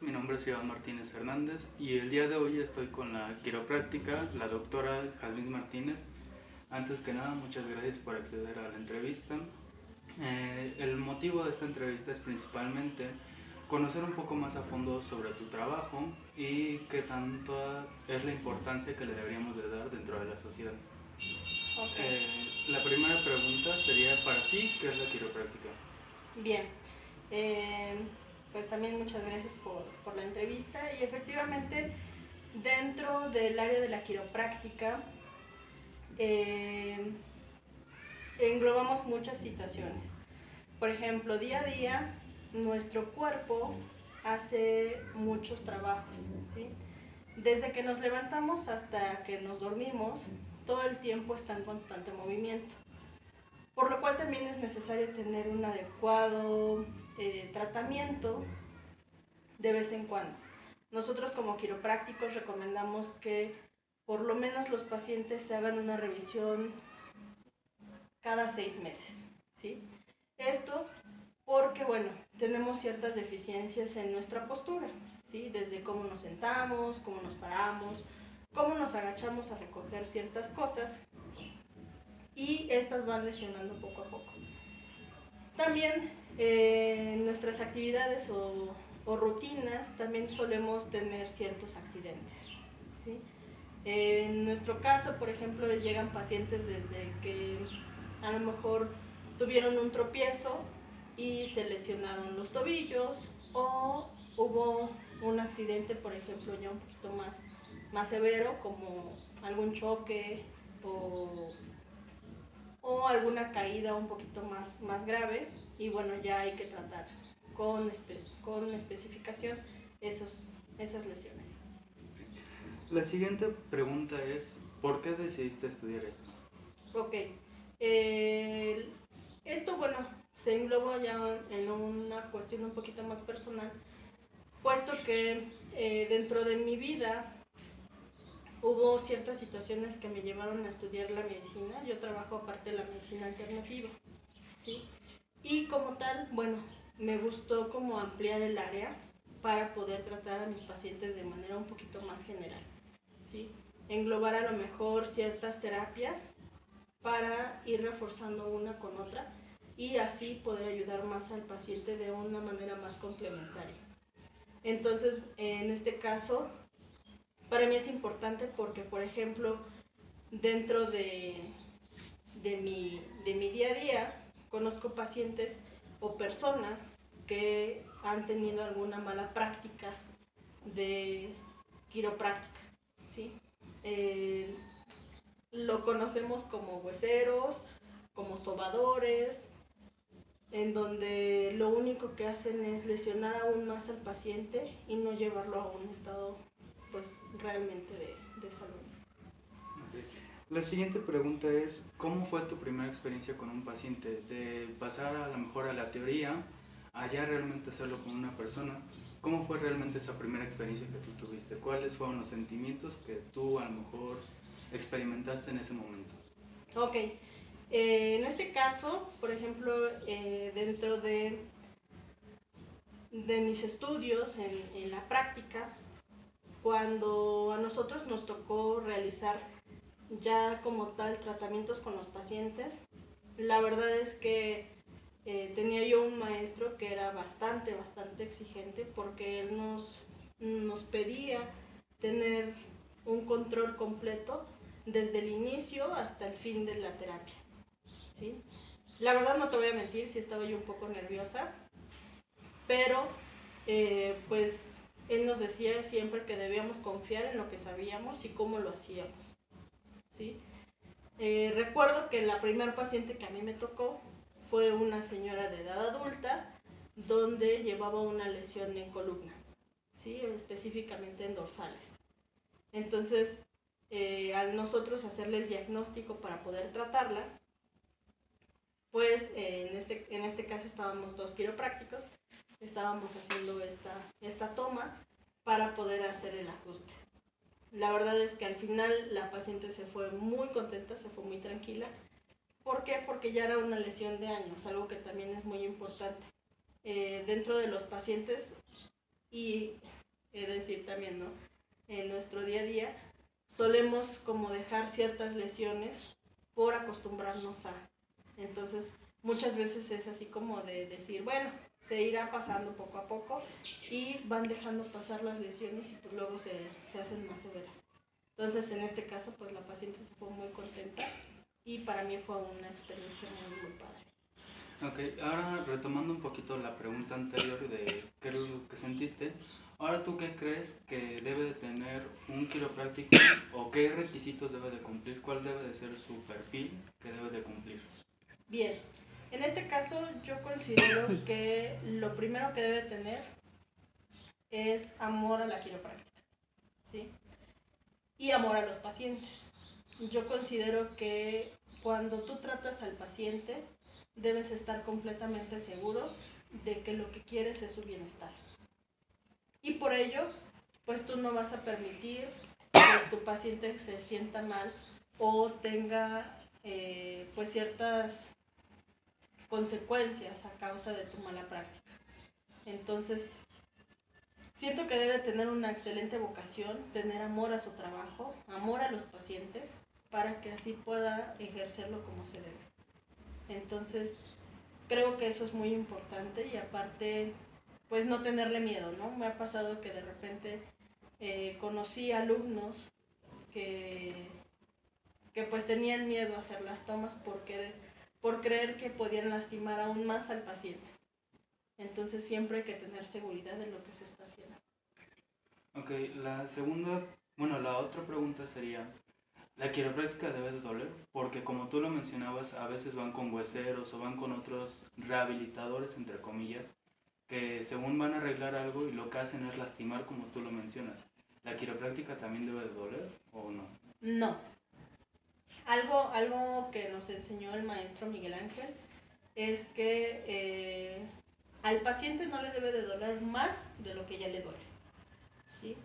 Mi nombre es Iván Martínez Hernández y el día de hoy estoy con la quiropráctica, la doctora Jazmín Martínez. Antes que nada, muchas gracias por acceder a la entrevista. El motivo de esta entrevista es principalmente conocer un poco más a fondo sobre tu trabajo y qué tanto es la importancia que le deberíamos de dar dentro de la sociedad. Ok, La primera pregunta sería para ti, ¿qué es la quiropráctica? bien. Eh, pues también muchas gracias por la entrevista y efectivamente dentro del área de la quiropráctica eh, englobamos muchas situaciones. Por ejemplo, día a día nuestro cuerpo hace muchos trabajos, ¿sí? Desde que nos levantamos hasta que nos dormimos, todo el tiempo está en constante movimiento. Por lo cual también es necesario tener un adecuado tratamiento de vez en cuando. Nosotros como quiroprácticos recomendamos que por lo menos los pacientes se hagan una revisión cada 6 meses, ¿sí? Esto porque, bueno, tenemos ciertas deficiencias en nuestra postura, ¿sí? Desde cómo nos sentamos, cómo nos paramos, cómo nos agachamos a recoger ciertas cosas y estas van lesionando poco a poco. También nuestras actividades o rutinas también solemos tener ciertos accidentes, ¿sí? En nuestro caso, por ejemplo, llegan pacientes desde que a lo mejor tuvieron un tropiezo y se lesionaron los tobillos o hubo un accidente, por ejemplo, ya un poquito más severo, como algún choque o alguna caída un poquito más grave y bueno, ya hay que tratar con especificación esas lesiones. La siguiente pregunta es, ¿por qué decidiste estudiar esto? Ok, eh, esto bueno, se engloba ya en una cuestión un poquito más personal, puesto que dentro de mi vida hubo ciertas situaciones que me llevaron a estudiar la medicina. Yo trabajo aparte de la medicina alternativa, ¿sí? Y como tal, bueno, me gustó como ampliar el área para poder tratar a mis pacientes de manera un poquito más general, ¿sí? Englobar a lo mejor ciertas terapias para ir reforzando una con otra y así poder ayudar más al paciente de una manera más complementaria. Entonces, en este caso, para mí es importante porque, por ejemplo, dentro de mi día a día, conozco pacientes o personas que han tenido alguna mala práctica de quiropráctica, ¿sí? Eh, lo conocemos como hueseros, como sobadores, en donde lo único que hacen es lesionar aún más al paciente y no llevarlo a un estado pues realmente de salud. Okay. La siguiente pregunta es, ¿cómo fue tu primera experiencia con un paciente? De pasar a lo mejor a la teoría, a ya realmente hacerlo con una persona. ¿Cómo fue realmente esa primera experiencia que tú tuviste? ¿Cuáles fueron los sentimientos que tú a lo mejor experimentaste en ese momento? Ok, en este caso, por ejemplo, dentro de mis estudios en la práctica, cuando a nosotros nos tocó realizar ya como tal tratamientos con los pacientes, la verdad es que tenía yo un maestro que era bastante exigente porque él nos pedía tener un control completo desde el inicio hasta el fin de la terapia, ¿sí? La verdad no te voy a mentir, sí estaba yo un poco nerviosa, pero pues él nos decía siempre que debíamos confiar en lo que sabíamos y cómo lo hacíamos, ¿sí? Recuerdo que la primera paciente que a mí me tocó fue una señora de edad adulta donde llevaba una lesión en columna, ¿sí? Específicamente en dorsales. Entonces, al nosotros hacerle el diagnóstico para poder tratarla, pues en este caso estábamos dos quiroprácticos, estábamos haciendo esta toma para poder hacer el ajuste. La verdad es que al final la paciente se fue muy contenta, se fue muy tranquila. ¿Por qué? Porque ya era una lesión de años, algo que también es muy importante. Dentro de los pacientes Y he de decir también, ¿no? En nuestro día a día solemos como dejar ciertas lesiones por acostumbrarnos a. Entonces, muchas veces es así como de decir, bueno, se irá pasando poco a poco y van dejando pasar las lesiones y pues luego se hacen más severas. Entonces, en este caso, pues la paciente se fue muy contenta y para mí fue una experiencia muy, muy padre. Ok, ahora retomando un poquito la pregunta anterior de qué es lo que sentiste, ahora tú qué crees que debe de tener un quiropráctico o qué requisitos debe de cumplir, cuál debe de ser su perfil que debe de cumplir. Bien, en este caso yo considero que lo primero que debe tener es amor a la quiropráctica, ¿sí? Y amor a los pacientes. Yo considero que cuando tú tratas al paciente debes estar completamente seguro de que lo que quieres es su bienestar. Y por ello, pues tú no vas a permitir que tu paciente se sienta mal o tenga pues ciertas consecuencias a causa de tu mala práctica. Entonces, siento que debe tener una excelente vocación, tener amor a su trabajo, amor a los pacientes, para que así pueda ejercerlo como se debe. Entonces, creo que eso es muy importante y aparte, pues no tenerle miedo, ¿no? Me ha pasado que de repente conocí alumnos que, que pues tenían miedo a hacer las tomas por creer que podían lastimar aún más al paciente. Entonces siempre hay que tener seguridad de lo que se está haciendo. Ok, la otra pregunta sería, ¿la quiropráctica debe de doler? Porque como tú lo mencionabas, a veces van con hueseros o van con otros rehabilitadores, entre comillas, que según van a arreglar algo y lo que hacen es lastimar como tú lo mencionas. ¿La quiropráctica también debe de doler o no? No. Algo que nos enseñó el maestro Miguel Ángel es que al paciente no le debe de doler más de lo que ya le duele, ¿sí?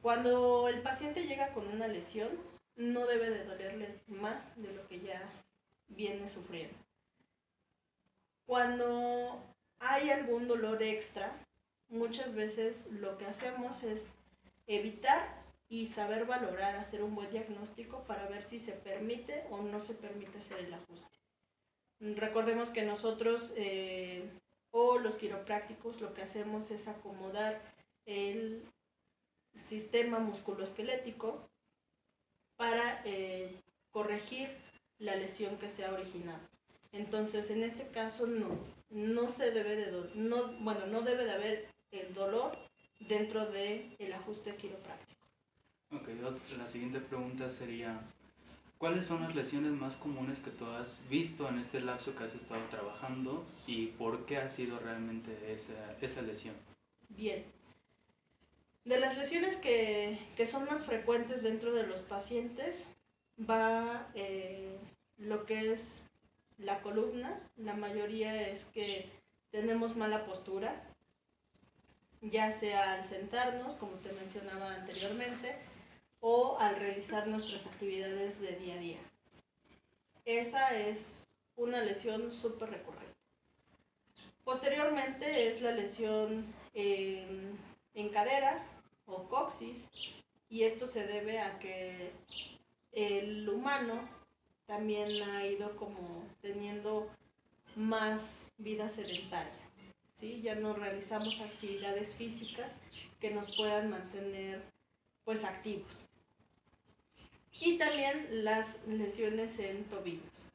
Cuando el paciente llega con una lesión, no debe de dolerle más de lo que ya viene sufriendo. Cuando hay algún dolor extra, muchas veces lo que hacemos es evitar y saber valorar, hacer un buen diagnóstico para ver si se permite o no se permite hacer el ajuste. Recordemos que nosotros o los quiroprácticos lo que hacemos es acomodar el sistema musculoesquelético para corregir la lesión que se ha originado. Entonces, en este caso no se debe de no debe de haber el dolor dentro del ajuste quiropráctico. Ok, la siguiente pregunta sería, ¿cuáles son las lesiones más comunes que tú has visto en este lapso que has estado trabajando y por qué ha sido realmente esa lesión? Bien, de las lesiones que son más frecuentes dentro de los pacientes va lo que es la columna. La mayoría es que tenemos mala postura, ya sea al sentarnos, como te mencionaba anteriormente, o al realizar nuestras actividades de día a día. Esa es una lesión súper recurrente. Posteriormente es la lesión en cadera o coxis, y esto se debe a que el humano también ha ido como teniendo más vida sedentaria, ¿sí? Ya no realizamos actividades físicas que nos puedan mantener pues activos. Y también las lesiones en tobillos,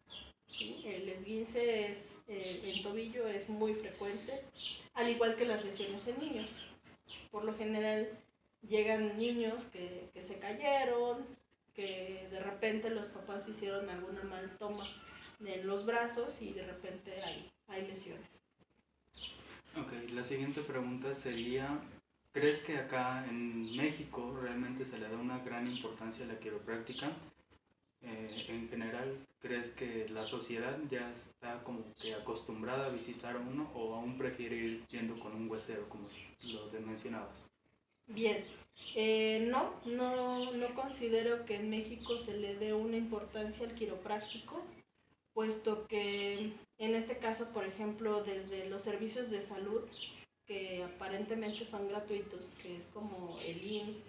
¿sí? El esguince en tobillo es muy frecuente, al igual que las lesiones en niños. Por lo general llegan niños que se cayeron, que de repente los papás hicieron alguna mal toma en los brazos y de repente hay lesiones. Ok, la siguiente pregunta sería, ¿crees que acá en México realmente se le da una gran importancia a la quiropráctica? En general, ¿crees que la sociedad ya está como que acostumbrada a visitar a uno o aún prefiere ir yendo con un huesero como lo mencionabas? Bien, no considero que en México se le dé una importancia al quiropráctico, puesto que en este caso, por ejemplo, desde los servicios de salud que aparentemente son gratuitos, que es como el IMSS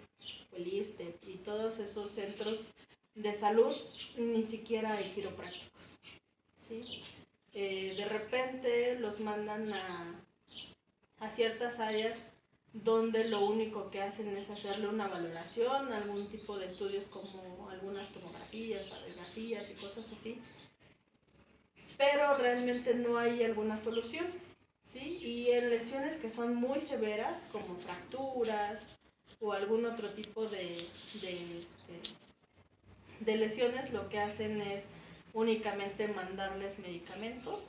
o el ISSSTE y todos esos centros de salud, ni siquiera hay quiroprácticos, ¿sí? De repente los mandan a ciertas áreas donde lo único que hacen es hacerle una valoración, algún tipo de estudios como algunas tomografías, radiografías y cosas así, pero realmente no hay alguna solución, ¿sí? Y en lesiones que son muy severas, como fracturas o algún otro tipo de lesiones, lo que hacen es únicamente mandarles medicamentos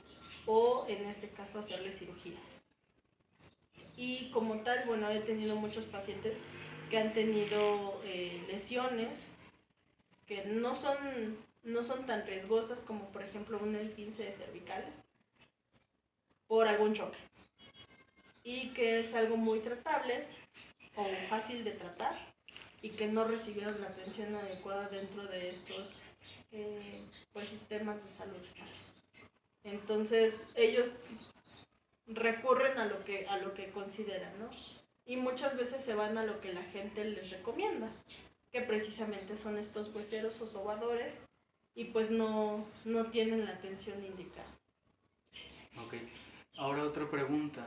o en este caso hacerles cirugías. Y como tal, bueno, he tenido muchos pacientes que han tenido lesiones que no son tan riesgosas como por ejemplo un esguince de cervicales por algún choque, y que es algo muy tratable o fácil de tratar y que no recibieron la atención adecuada dentro de estos pues, sistemas de salud. Entonces ellos recurren a lo que consideran, ¿no? Y muchas veces se van a lo que la gente les recomienda, que precisamente son estos hueseros o sobadores, y pues no tienen la atención indicada. Ok, ahora otra pregunta.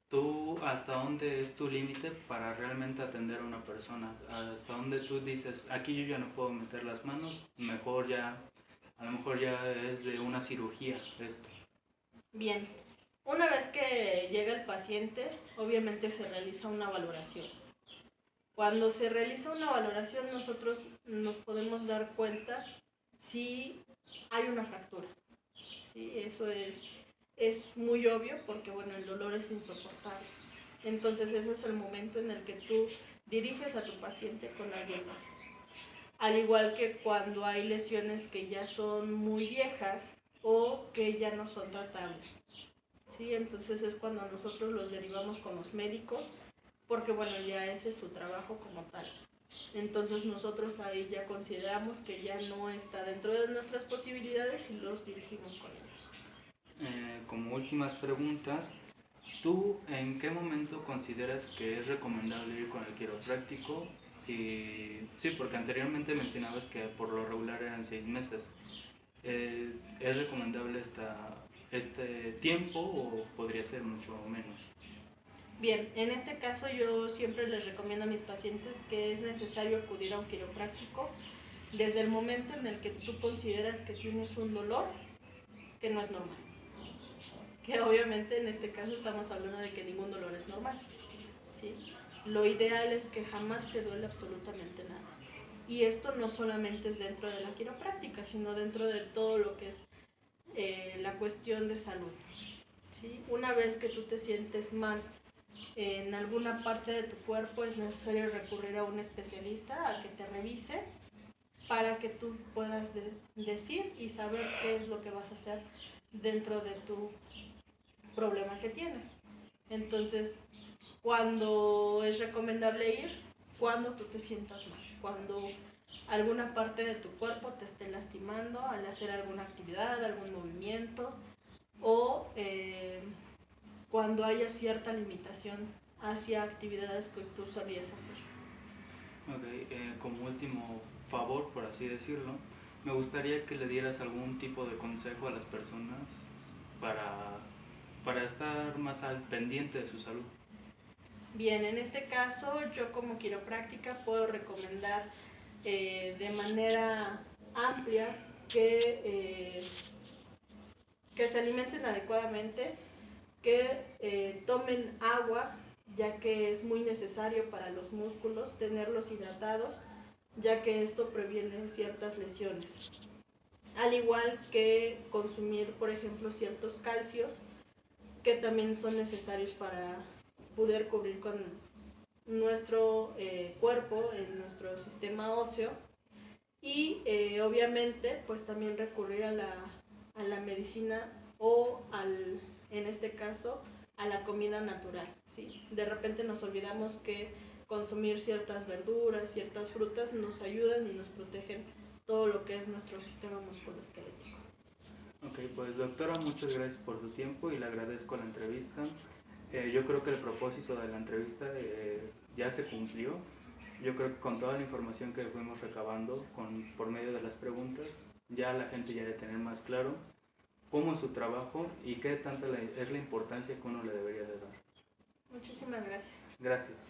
¿Tú hasta dónde es tu límite para realmente atender a una persona? ¿Hasta dónde tú dices, aquí yo ya no puedo meter las manos, mejor ya, a lo mejor ya es de una cirugía esto? Bien, una vez que llega el paciente, obviamente se realiza una valoración. Cuando se realiza una valoración, nosotros nos podemos dar cuenta si hay una fractura. ¿Sí? Eso es muy obvio porque bueno, el dolor es insoportable. Entonces ese es el momento en el que tú diriges a tu paciente con alguien más. Al igual que cuando hay lesiones que ya son muy viejas o que ya no son tratables. ¿Sí? Entonces es cuando nosotros los derivamos con los médicos, porque bueno, ya ese es su trabajo como tal. Entonces nosotros ahí ya consideramos que ya no está dentro de nuestras posibilidades y los dirigimos con ellos. Como últimas preguntas, ¿tú en qué momento consideras que es recomendable ir con el quiropráctico? Y sí, porque anteriormente mencionabas que por lo regular eran 6 meses. ¿Es recomendable este tiempo o podría ser mucho menos? Bien, en este caso yo siempre les recomiendo a mis pacientes que es necesario acudir a un quiropráctico desde el momento en el que tú consideras que tienes un dolor que no es normal. Que obviamente en este caso estamos hablando de que ningún dolor es normal, ¿sí? Lo ideal es que jamás te duele absolutamente nada. Y esto no solamente es dentro de la quiropráctica, sino dentro de todo lo que es la cuestión de salud, ¿sí? Una vez que tú te sientes mal en alguna parte de tu cuerpo, es necesario recurrir a un especialista a que te revise para que tú puedas decir y saber qué es lo que vas a hacer dentro de tu problema que tienes. Entonces, cuando es recomendable ir, cuando tú te sientas mal, cuando alguna parte de tu cuerpo te esté lastimando al hacer alguna actividad, algún movimiento, o cuando haya cierta limitación hacia actividades que tú sabías hacer. Ok, como último favor, por así decirlo, me gustaría que le dieras algún tipo de consejo a las personas para estar más al pendiente de su salud. Bien, en este caso yo como quiropráctica puedo recomendar de manera amplia que se alimenten adecuadamente, que tomen agua, ya que es muy necesario para los músculos tenerlos hidratados, ya que esto previene ciertas lesiones. Al igual que consumir, por ejemplo, ciertos calcios, que también son necesarios para poder cubrir con nuestro cuerpo, en nuestro sistema óseo, y obviamente pues también recurrir a la medicina o en este caso a la comida natural, ¿sí? De repente nos olvidamos que consumir ciertas verduras, ciertas frutas nos ayudan y nos protegen todo lo que es nuestro sistema musculoesquelético. Ok, pues doctora, muchas gracias por su tiempo y le agradezco la entrevista. Yo creo que el propósito de la entrevista ya se cumplió. Yo creo que con toda la información que fuimos recabando por medio de las preguntas, ya la gente ya debe tener más claro cómo es su trabajo y qué tanta es la importancia que uno le debería de dar. Muchísimas gracias. Gracias.